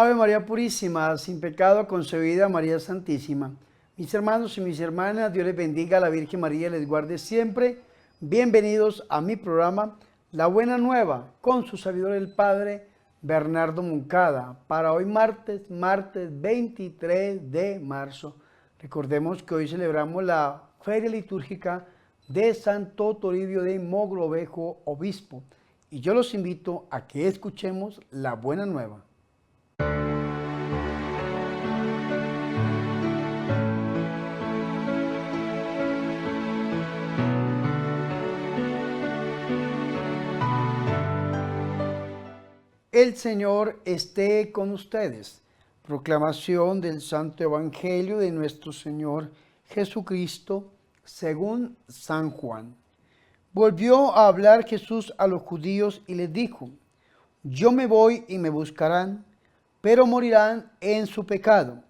Ave María Purísima, sin pecado concebida, María Santísima. Mis hermanos y mis hermanas, Dios les bendiga, la Virgen María les guarde siempre. Bienvenidos a mi programa, La Buena Nueva, con su servidor el Padre Bernardo Moncada, para hoy martes 23 de marzo. Recordemos que hoy celebramos la feria litúrgica de Santo Toribio de Mogrovejo, obispo. Y yo los invito a que escuchemos la Buena Nueva. El Señor esté con ustedes. Proclamación del Santo Evangelio de nuestro Señor Jesucristo según San Juan. Volvió a hablar Jesús a los judíos y les dijo: Yo me voy y me buscarán, pero morirán en su pecado.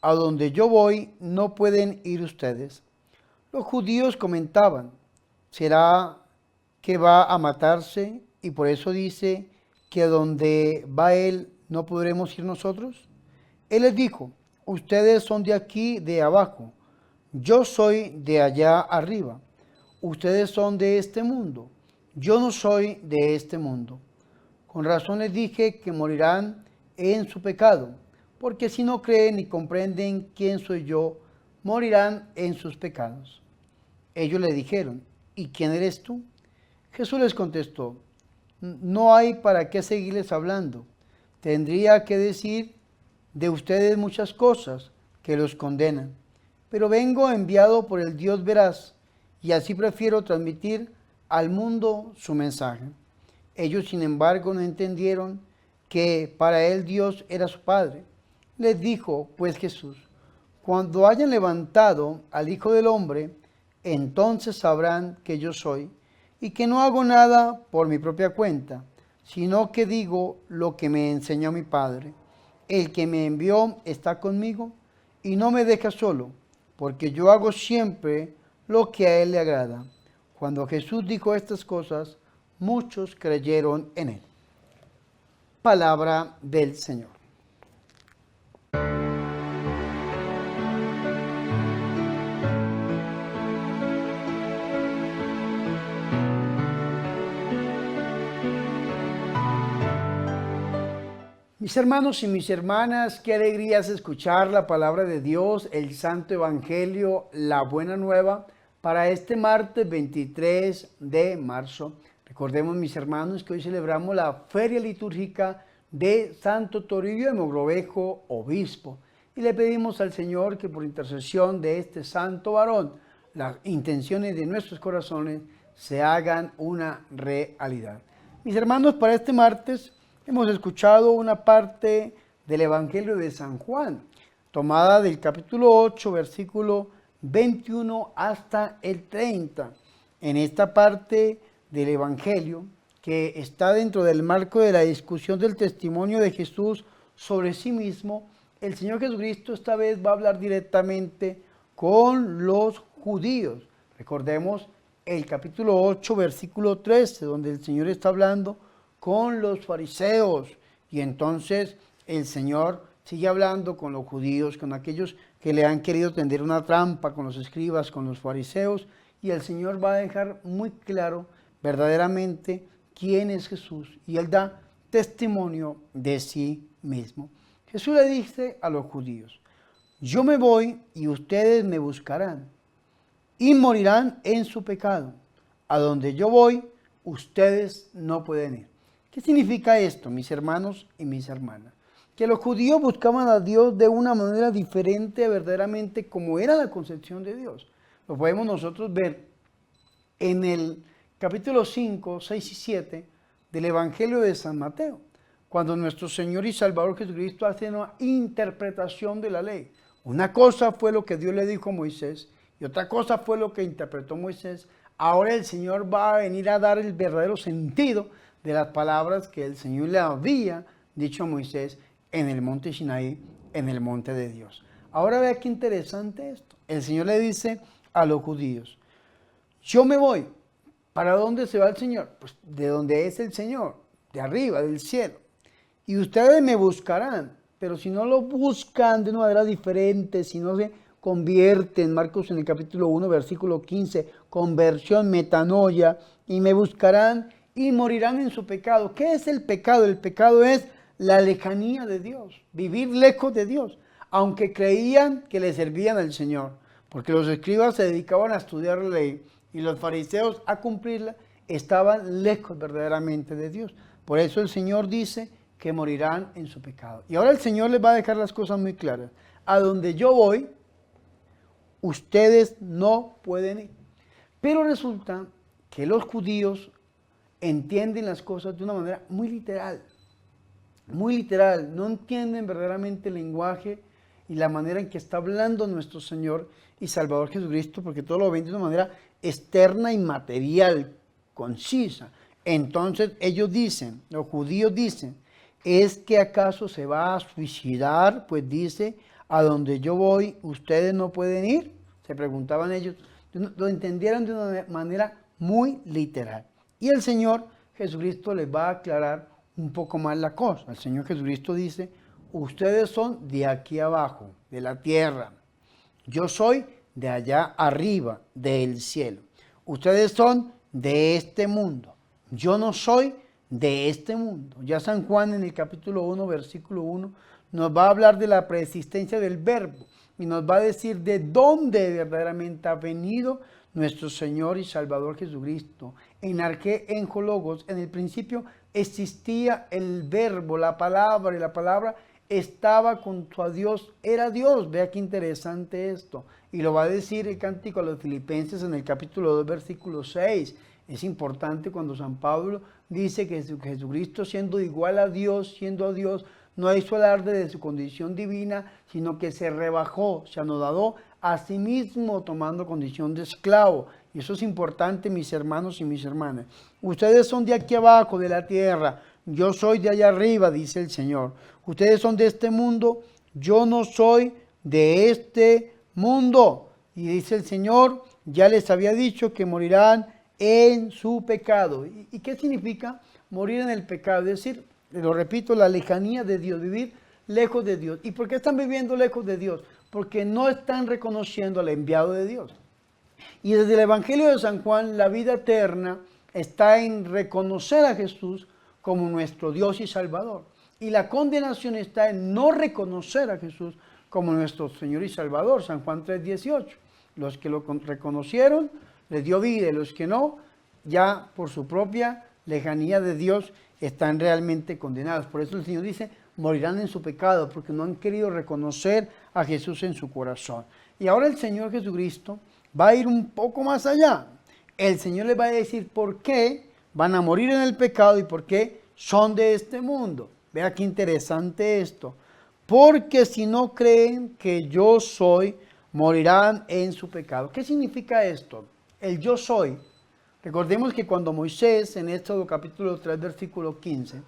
A donde yo voy no pueden ir ustedes. Los judíos comentaban: ¿será que va a matarse y por eso dice que a donde va él no podremos ir nosotros? Él les dijo: ustedes son de aquí, de abajo, yo soy de allá arriba. Ustedes son de este mundo, yo no soy de este mundo. Con razón les dije que morirán en su pecado, porque si no creen ni comprenden quién soy yo, morirán en sus pecados. Ellos le dijeron: ¿y quién eres tú? Jesús les contestó: no hay para qué seguirles hablando. Tendría que decir de ustedes muchas cosas que los condenan, pero vengo enviado por el Dios veraz, y así prefiero transmitir al mundo su mensaje. Ellos, sin embargo, no entendieron que para él Dios era su Padre. Les dijo pues Jesús: cuando hayan levantado al Hijo del Hombre, entonces sabrán que yo soy, y que no hago nada por mi propia cuenta, sino que digo lo que me enseñó mi Padre. El que me envió está conmigo y no me deja solo, porque yo hago siempre lo que a él le agrada. Cuando Jesús dijo estas cosas, muchos creyeron en él. Palabra del Señor. Mis hermanos y mis hermanas, qué alegría es escuchar la palabra de Dios, el Santo Evangelio, la Buena Nueva, para este martes 23 de marzo. Recordemos, mis hermanos, que hoy celebramos la feria litúrgica de Santo Toribio de Mogrovejo, obispo. Y le pedimos al Señor que por intercesión de este santo varón, las intenciones de nuestros corazones se hagan una realidad. Mis hermanos, para este martes hemos escuchado una parte del Evangelio de San Juan, tomada del capítulo 8, versículo 21 hasta el 30. En esta parte del Evangelio, que está dentro del marco de la discusión del testimonio de Jesús sobre sí mismo, el Señor Jesucristo esta vez va a hablar directamente con los judíos. Recordemos el capítulo 8, versículo 13, donde el Señor está hablando con los fariseos, y entonces el Señor sigue hablando con los judíos, con aquellos que le han querido tender una trampa, con los escribas, con los fariseos, y el Señor va a dejar muy claro verdaderamente quién es Jesús, y Él da testimonio de sí mismo. Jesús le dice a los judíos: yo me voy y ustedes me buscarán, y morirán en su pecado. A donde yo voy, ustedes no pueden ir. ¿Qué significa esto, mis hermanos y mis hermanas? Que los judíos buscaban a Dios de una manera diferente verdaderamente como era la concepción de Dios. Lo podemos nosotros ver en el capítulo 5, 6 y 7 del Evangelio de San Mateo, cuando nuestro Señor y Salvador Jesucristo hace una interpretación de la ley. Una cosa fue lo que Dios le dijo a Moisés y otra cosa fue lo que interpretó Moisés. Ahora el Señor va a venir a dar el verdadero sentido de las palabras que el Señor le había dicho a Moisés en el monte Sinaí, en el monte de Dios. Ahora vea qué interesante esto. El Señor le dice a los judíos: yo me voy. ¿Para dónde se va el Señor? Pues de donde es el Señor, de arriba, del cielo. Y ustedes me buscarán. pero si no lo buscan de una manera diferente, si no se convierten, Marcos en el capítulo 1, versículo 15, conversión, metanoia, y me buscarán y morirán en su pecado. ¿Qué es el pecado? El pecado es la lejanía de Dios, vivir lejos de Dios, aunque creían que le servían al Señor, porque los escribas se dedicaban a estudiar la ley y los fariseos a cumplirla, estaban lejos verdaderamente de Dios. Por eso el Señor dice que morirán en su pecado. Y ahora el Señor les va a dejar las cosas muy claras. A donde yo voy, ustedes no pueden ir. Pero resulta que los judíos entienden las cosas de una manera muy literal, no entienden verdaderamente el lenguaje y la manera en que está hablando nuestro Señor y Salvador Jesucristo, porque todo lo ven de una manera externa y material, concisa. Entonces ellos dicen, los judíos dicen, ¿es que acaso se va a suicidar? Pues dice, a donde yo voy, ustedes no pueden ir. Se preguntaban ellos, lo entendieron de una manera muy literal. Y el Señor Jesucristo les va a aclarar un poco más la cosa. El Señor Jesucristo dice, ustedes son de aquí abajo, de la tierra. Yo soy de allá arriba, del cielo. Ustedes son de este mundo. Yo no soy de este mundo. Ya San Juan en el capítulo 1, versículo 1, nos va a hablar de la preexistencia del verbo y nos va a decir de dónde verdaderamente ha venido nuestro Señor y Salvador Jesucristo. En arqué enjologos, en el principio existía el verbo, la palabra, y la palabra estaba junto a Dios, era Dios. Vea qué interesante esto. Y lo va a decir el cántico a los Filipenses en el capítulo 2, versículo 6. Es importante cuando San Pablo dice que Jesucristo, siendo igual a Dios, siendo Dios, no hizo alarde de su condición divina, sino que se rebajó, se anodadó a sí mismo tomando condición de esclavo. Y eso es importante, mis hermanos y mis hermanas. Ustedes son de aquí abajo, de la tierra. Yo soy de allá arriba, dice el Señor. Ustedes son de este mundo. Yo no soy de este mundo. Y dice el Señor, ya les había dicho que morirán en su pecado. ¿Y qué significa morir en el pecado? Es decir, lo repito, la lejanía de Dios, vivir lejos de Dios. ¿Y por qué están viviendo lejos de Dios? Porque no están reconociendo al enviado de Dios. Y desde el Evangelio de San Juan, la vida eterna está en reconocer a Jesús como nuestro Dios y Salvador. Y la condenación está en no reconocer a Jesús como nuestro Señor y Salvador. San Juan 3:18. Los que lo reconocieron, les dio vida, y los que no, ya por su propia lejanía de Dios, están realmente condenados. Por eso el Señor dice, morirán en su pecado, porque no han querido reconocer a Jesús en su corazón. Y ahora el Señor Jesucristo va a ir un poco más allá. El Señor les va a decir por qué van a morir en el pecado y por qué son de este mundo. Vea qué interesante esto. Porque si no creen que yo soy, morirán en su pecado. ¿Qué significa esto? El yo soy. Recordemos que cuando Moisés, en Éxodo capítulo 3, versículo 15,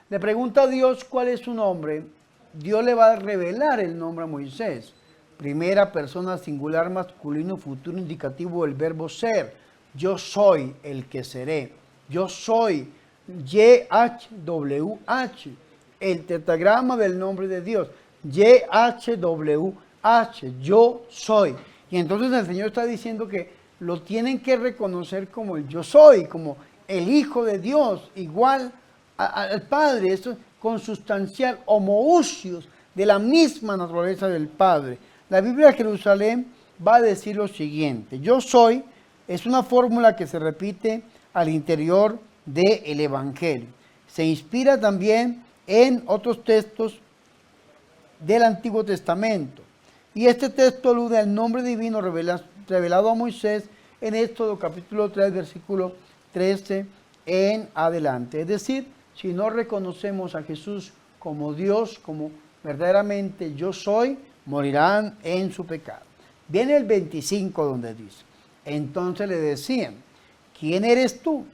le pregunta a Dios cuál es su nombre, Dios le va a revelar el nombre a Moisés. Primera persona singular masculino futuro indicativo del verbo ser. Yo soy el que seré. Yo soy YHWH. El tetragrama del nombre de Dios. YHWH. Yo soy. Y entonces el Señor está diciendo que lo tienen que reconocer como el yo soy, como el Hijo de Dios, igual al Padre. Esto es consustancial, homoousios, de la misma naturaleza del Padre. La Biblia de Jerusalén va a decir lo siguiente: yo soy es una fórmula que se repite al interior del Evangelio. Se inspira también en otros textos del Antiguo Testamento. Y este texto alude al nombre divino revelado a Moisés en Éxodo capítulo 3, versículo 13 en adelante. Es decir, si no reconocemos a Jesús como Dios, como verdaderamente yo soy, morirán en su pecado. Viene el 25 donde dice, entonces le decían, ¿quién eres tú?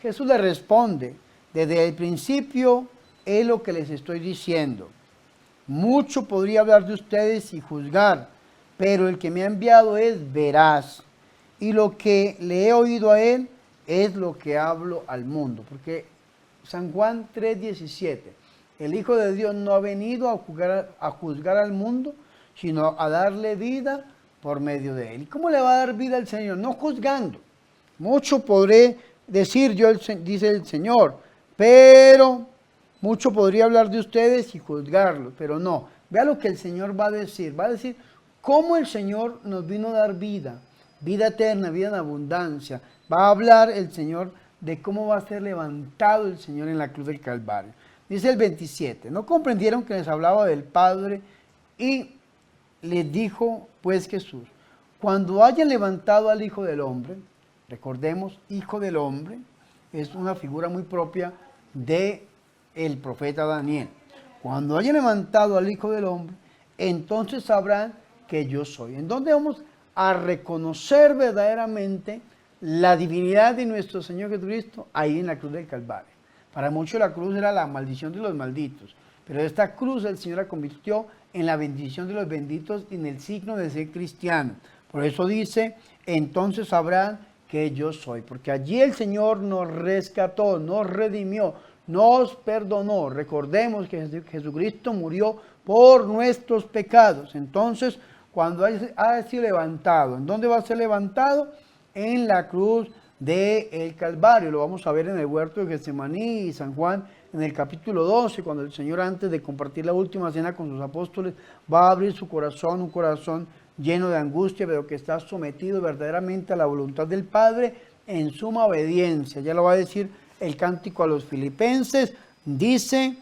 Jesús le responde, desde el principio es lo que les estoy diciendo. Mucho podría hablar de ustedes y juzgar, pero el que me ha enviado es veraz, y lo que le he oído a él es lo que hablo al mundo. Porque San Juan 3:17 El Hijo de Dios no ha venido a juzgar al mundo, sino a darle vida por medio de él. ¿Y cómo le va a dar vida al Señor? No juzgando. Mucho podré decir yo, dice el Señor, pero mucho podría hablar de ustedes y juzgarlos, pero no. Vea lo que el Señor va a decir. Va a decir cómo el Señor nos vino a dar vida, vida eterna, vida en abundancia. Va a hablar el Señor de cómo va a ser levantado el Señor en la cruz del Calvario. Dice el 27, no comprendieron que les hablaba del Padre y les dijo pues Jesús, cuando hayan levantado al Hijo del Hombre, recordemos, Hijo del Hombre es una figura muy propia de el profeta Daniel. Cuando hayan levantado al Hijo del Hombre, entonces sabrán que yo soy. ¿En dónde vamos a reconocer verdaderamente la divinidad de nuestro Señor Jesucristo? Ahí en la cruz del Calvario. Para muchos la cruz era la maldición de los malditos, pero esta cruz el Señor la convirtió en la bendición de los benditos y en el signo de ser cristiano. Por eso dice, entonces sabrán que yo soy, porque allí el Señor nos rescató, nos redimió, nos perdonó. Recordemos que Jesucristo murió por nuestros pecados. Entonces, cuando ha sido levantado, ¿en dónde va a ser levantado? En la cruz del Calvario. Lo vamos a ver en el huerto de Getsemaní y San Juan en el capítulo 12, cuando el Señor, antes de compartir la última cena con sus apóstoles, va a abrir su corazón, un corazón lleno de angustia, pero que está sometido verdaderamente a la voluntad del Padre en suma obediencia. Ya lo va a decir el cántico a los filipenses. Dice,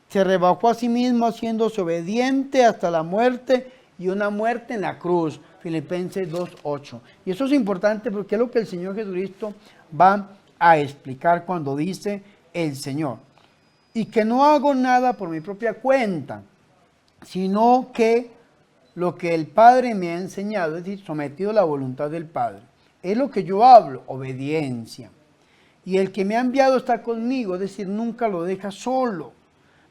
se rebajó a sí mismo haciéndose obediente hasta la muerte, y una muerte en la cruz. Filipenses 2:8. Y eso es importante porque es lo que el Señor Jesucristo va a explicar cuando dice el Señor. Y que no hago nada por mi propia cuenta, sino que lo que el Padre me ha enseñado, es decir, sometido a la voluntad del Padre. Es lo que yo hablo, obediencia. Y el que me ha enviado está conmigo, es decir, nunca lo deja solo,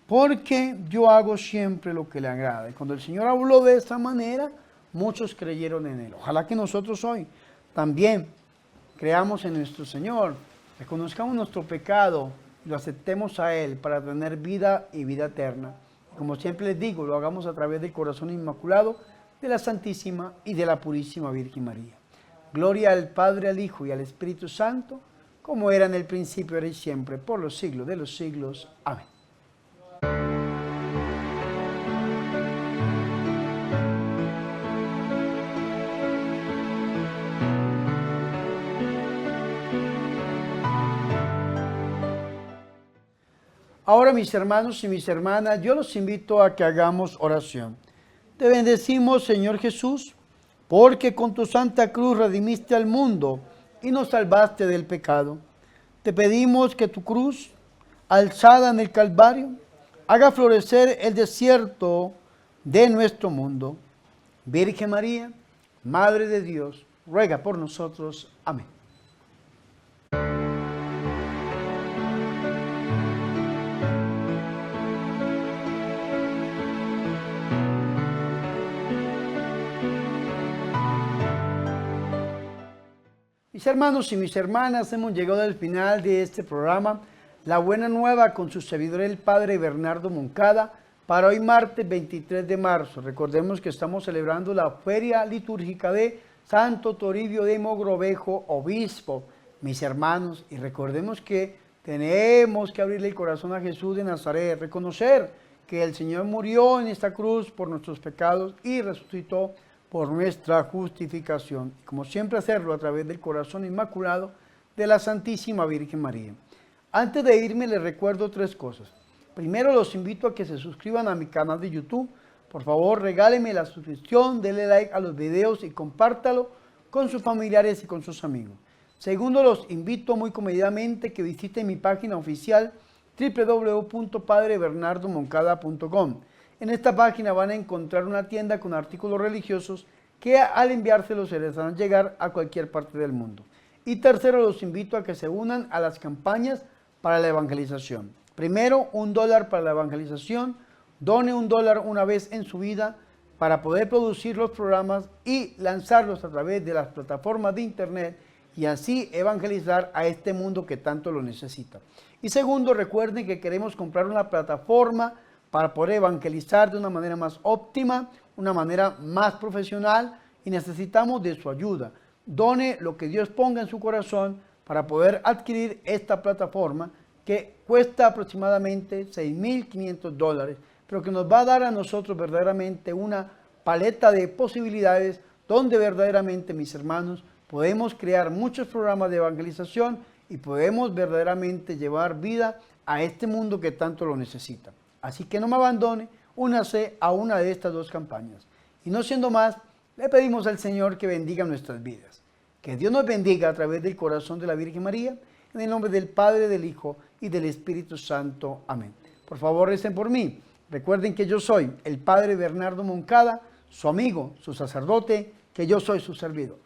porque yo hago siempre lo que le agrada. Y cuando el Señor habló de esta manera, muchos creyeron en Él. Ojalá que nosotros hoy también creamos en nuestro Señor, reconozcamos nuestro pecado, lo aceptemos a Él para tener vida y vida eterna. Como siempre les digo, lo hagamos a través del corazón inmaculado de la Santísima y de la Purísima Virgen María. Gloria al Padre, al Hijo y al Espíritu Santo, como era en el principio, ahora y siempre, por los siglos de los siglos. Amén. Ahora, mis hermanos y mis hermanas, yo los invito a que hagamos oración. Te bendecimos, Señor Jesús, porque con tu santa cruz redimiste al mundo y nos salvaste del pecado. Te pedimos que tu cruz, alzada en el Calvario, haga florecer el desierto de nuestro mundo. Virgen María, Madre de Dios, ruega por nosotros. Amén. Mis hermanos y mis hermanas, hemos llegado al final de este programa, La Buena Nueva, con su servidor el Padre Bernardo Moncada, para hoy martes 23 de marzo. Recordemos que estamos celebrando la feria litúrgica de Santo Toribio de Mogrovejo, obispo. Mis hermanos, y recordemos que tenemos que abrirle el corazón a Jesús de Nazaret, reconocer que el Señor murió en esta cruz por nuestros pecados y resucitó por nuestra justificación. Como siempre, hacerlo a través del corazón inmaculado de la Santísima Virgen María. Antes de irme, les recuerdo tres cosas. Primero, los invito a que se suscriban a mi canal de YouTube. Por favor, regálenme la suscripción, denle like a los videos y compártalo con sus familiares y con sus amigos. Segundo, los invito muy comedidamente que visiten mi página oficial www.padrebernardomoncada.com. En esta página van a encontrar una tienda con artículos religiosos que al enviárselos se les van a llegar a cualquier parte del mundo. Y tercero, los invito a que se unan a las campañas para la evangelización. Primero, $1 para la evangelización. Done $1 una vez en su vida para poder producir los programas y lanzarlos a través de las plataformas de internet y así evangelizar a este mundo que tanto lo necesita. Y segundo, recuerden que queremos comprar una plataforma para poder evangelizar de una manera más óptima, una manera más profesional, y necesitamos de su ayuda. Done lo que Dios ponga en su corazón para poder adquirir esta plataforma que cuesta aproximadamente $6,500, pero que nos va a dar a nosotros verdaderamente una paleta de posibilidades donde verdaderamente, mis hermanos, podemos crear muchos programas de evangelización y podemos verdaderamente llevar vida a este mundo que tanto lo necesita. Así que no me abandone, únase a una de estas dos campañas. Y no siendo más, le pedimos al Señor que bendiga nuestras vidas. Que Dios nos bendiga a través del corazón de la Virgen María, en el nombre del Padre, del Hijo y del Espíritu Santo. Amén. Por favor, recen por mí. Recuerden que yo soy el Padre Bernardo Moncada, su amigo, su sacerdote, que yo soy su servidor.